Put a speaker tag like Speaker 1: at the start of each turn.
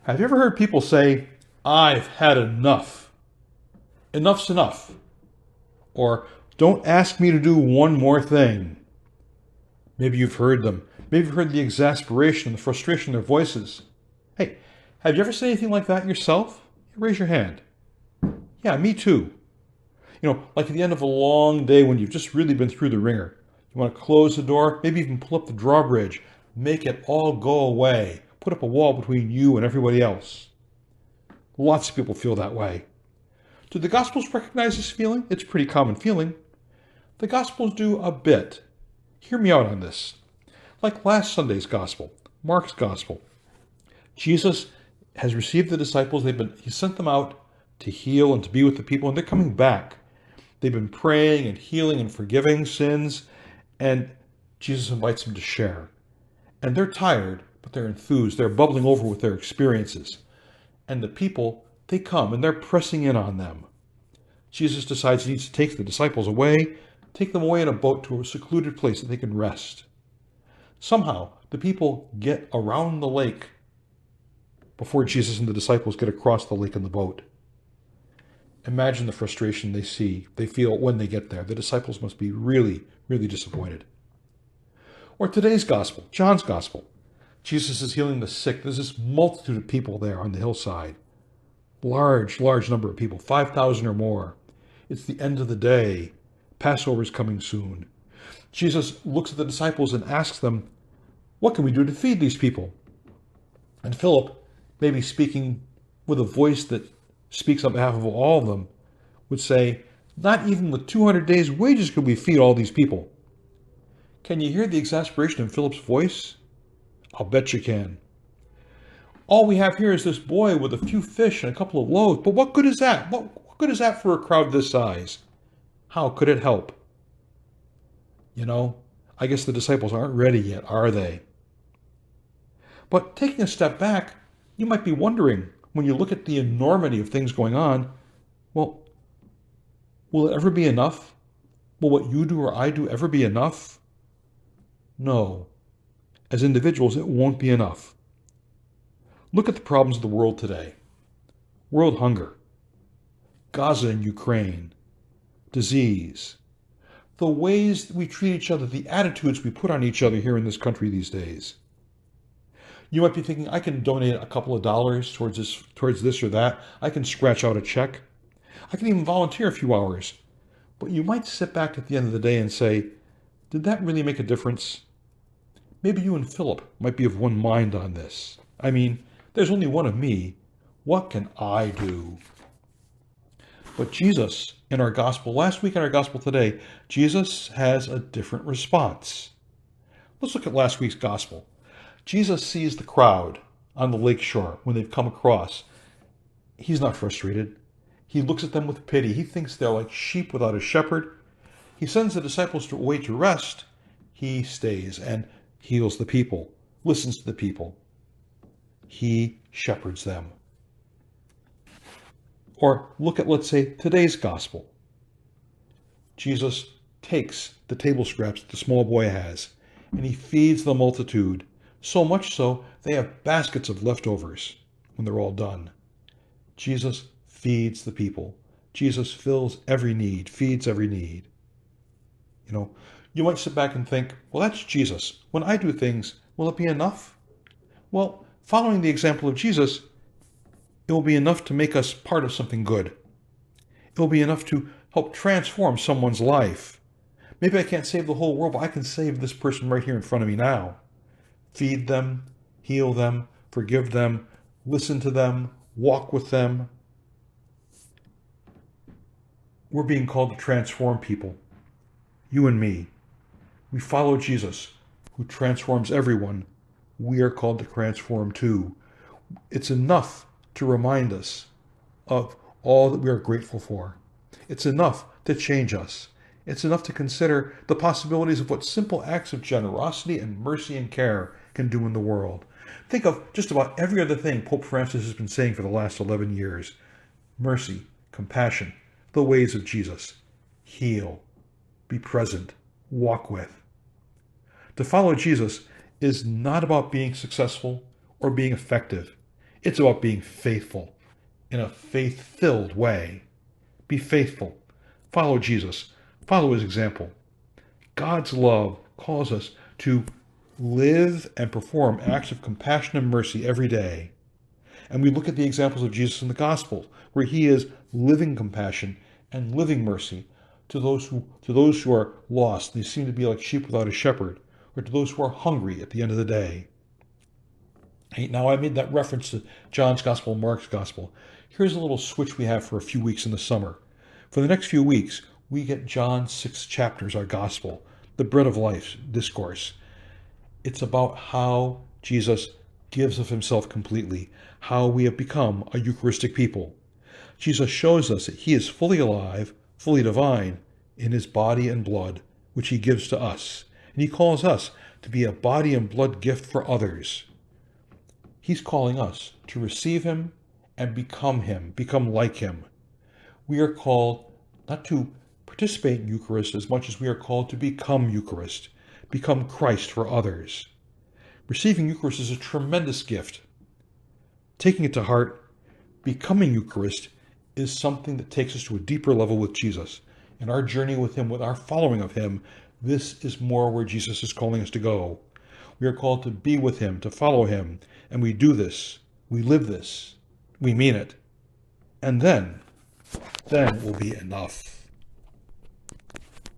Speaker 1: Have you ever heard people say, I've had enough? Enough's enough. Or, don't ask me to do one more thing. Maybe you've heard them. Maybe you've heard the exasperation and the frustration in their voices. Hey, have you ever said anything like that yourself? Raise your hand. Yeah, me too. Like at the end of a long day when you've just really been through the ringer. You want to close the door, maybe even pull up the drawbridge, make it all go away, put up a wall between you and everybody else. Lots of people feel that way. Do the Gospels recognize this feeling? It's a pretty common feeling. The Gospels do a bit. Hear me out on this. Like last Sunday's Gospel, Mark's Gospel, Jesus has received the disciples. He sent them out to heal and to be with the people, and they're coming back. They've been praying and healing and forgiving sins, and Jesus invites them to share. And they're tired, but they're enthused. They're bubbling over with their experiences. And the people, they come, and they're pressing in on them. Jesus decides he needs to take the disciples away, take them away in a boat to a secluded place that they can rest. Somehow, the people get around the lake before Jesus and the disciples get across the lake in the boat. Imagine the frustration they feel when they get there. The disciples must be really, really disappointed. Or today's gospel, John's gospel. Jesus is healing the sick. There's this multitude of people there on the hillside. Large number of people, 5,000 or more. It's the end of the day. Passover is coming soon. Jesus looks at the disciples and asks them, what can we do to feed these people? And Philip, maybe speaking with a voice that speaks on behalf of all of them, would say, not even with 200 days' wages could we feed all these people. Can you hear the exasperation in Philip's voice? I'll bet you can. All we have here is this boy with a few fish and a couple of loaves, but what good is that? What good is that for a crowd this size? How could it help? I guess the disciples aren't ready yet, are they? But taking a step back, you might be wondering, when you look at the enormity of things going on, well, will it ever be enough? Will what you do or I do ever be enough? No. As individuals, it won't be enough. Look at the problems of the world today. World hunger, Gaza and Ukraine, disease, the ways we treat each other, the attitudes we put on each other here in this country these days. You might be thinking, I can donate a couple of dollars towards this or that. I can scratch out a check. I can even volunteer a few hours. But you might sit back at the end of the day and say, did that really make a difference? Maybe you and Philip might be of one mind on this. I mean, there's only one of me. What can I do? But Jesus, in our gospel, last week in our gospel today, Jesus has a different response. Let's look at last week's gospel. Jesus sees the crowd on the lake shore when they've come across. He's not frustrated. He looks at them with pity. He thinks they're like sheep without a shepherd. He sends the disciples away to rest. He stays and heals the people, listens to the people. He shepherds them. Or look at, let's say, today's gospel. Jesus takes the table scraps that the small boy has, and he feeds the multitude, so much so they have baskets of leftovers when they're all done. Jesus feeds the people. Jesus fills every need, feeds every need. You might sit back and think, well, that's Jesus. When I do things, will it be enough? Well, following the example of Jesus, it will be enough to make us part of something good. It will be enough to help transform someone's life. Maybe I can't save the whole world, but I can save this person right here in front of me now. Feed them, heal them, forgive them, listen to them, walk with them. We're being called to transform people. You and me. We follow Jesus, who transforms everyone. We are called to transform too. It's enough to remind us of all that we are grateful for. It's enough to change us. It's enough to consider the possibilities of what simple acts of generosity and mercy and care can do in the world. Think of just about every other thing Pope Francis has been saying for the last 11 years. Mercy, compassion, the ways of Jesus. Heal, be present, walk with. To follow Jesus is not about being successful or being effective. It's about being faithful in a faith-filled way. Be faithful. Follow Jesus. Follow his example. God's love calls us to live and perform acts of compassion and mercy every day. And we look at the examples of Jesus in the gospel, where he is living compassion and living mercy to those who are lost. They seem to be like sheep without a shepherd, or to those who are hungry at the end of the day. Now, I made that reference to John's gospel and Mark's gospel. Here's a little switch we have for a few weeks in the summer. For the next few weeks, we get John's 6 chapters, our gospel, the bread of life discourse. It's about how Jesus gives of himself completely, how we have become a Eucharistic people. Jesus shows us that he is fully alive, fully divine in his body and blood, which he gives to us. And he calls us to be a body and blood gift for others. He's calling us to receive him and become him, become like him. We are called not to participate in Eucharist as much as we are called to become Eucharist, become Christ for others. Receiving Eucharist is a tremendous gift. Taking it to heart, becoming Eucharist is something that takes us to a deeper level with Jesus. In our journey with him, with our following of him, this is more where Jesus is calling us to go. We are called to be with him, to follow him, and we do this, we live this, we mean it, and then it will be enough.